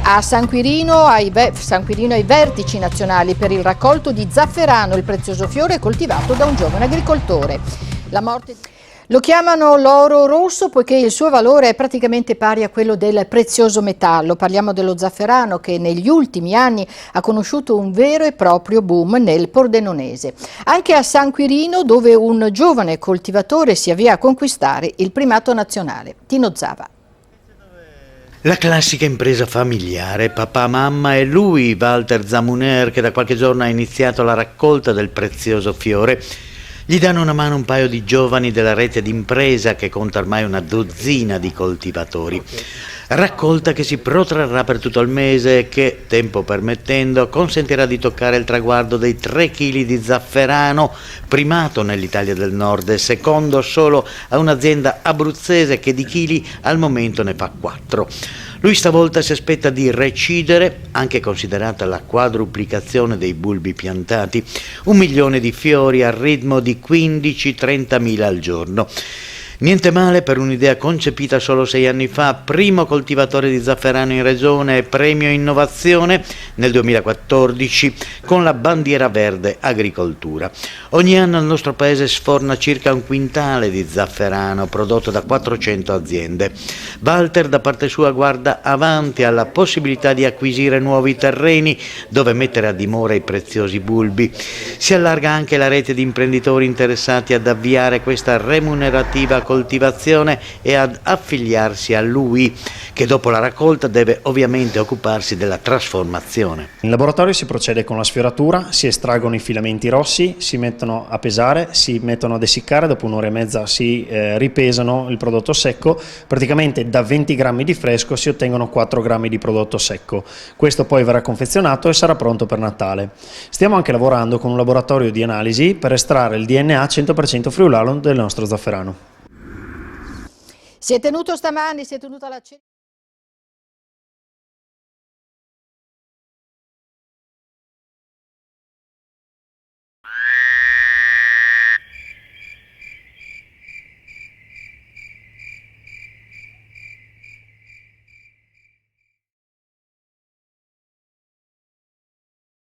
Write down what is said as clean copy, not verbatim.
A San Quirino ai vertici nazionali per il raccolto di zafferano, il prezioso fiore coltivato da un giovane agricoltore. Lo chiamano l'oro rosso poiché il suo valore è praticamente pari a quello del prezioso metallo. Parliamo dello zafferano che negli ultimi anni ha conosciuto un vero e proprio boom nel Pordenonese. Anche a San Quirino, dove un giovane coltivatore si avvia a conquistare il primato nazionale. Tino Zava. La classica impresa familiare, papà, mamma e lui, Walter Zamuner, che da qualche giorno ha iniziato la raccolta del prezioso fiore. Gli danno una mano un paio di giovani della rete d'impresa che conta ormai una dozzina di coltivatori. Raccolta che si protrarrà per tutto il mese e che, tempo permettendo, consentirà di toccare il traguardo dei 3 kg di zafferano, primato nell'Italia del Nord e secondo solo a un'azienda abruzzese che di chili al momento ne fa 4. Lui stavolta si aspetta di recidere, anche considerata la quadruplicazione dei bulbi piantati, 1 milione di fiori al ritmo di 15-30 mila al giorno. Niente male per un'idea concepita solo 6 anni fa, primo coltivatore di zafferano in regione e premio innovazione nel 2014 con la bandiera verde agricoltura. Ogni anno il nostro paese sforna circa 1 quintale di zafferano prodotto da 400 aziende. Walter da parte sua guarda avanti alla possibilità di acquisire nuovi terreni dove mettere a dimora i preziosi bulbi. Si allarga anche la rete di imprenditori interessati ad avviare questa remunerativa coltivazione e ad affiliarsi a lui, che dopo la raccolta deve ovviamente occuparsi della trasformazione. In laboratorio si procede con la sfioratura, si estraggono i filamenti rossi, si mettono a pesare, si mettono ad essiccare, dopo 1 ora e mezza si ripesano il prodotto secco, praticamente da 20 grammi di fresco si ottengono 4 grammi di prodotto secco. Questo poi verrà confezionato e sarà pronto per Natale. Stiamo anche lavorando con un laboratorio di analisi per estrarre il DNA 100% friulano del nostro zafferano. Si è tenuto stamani, si è tenuto alla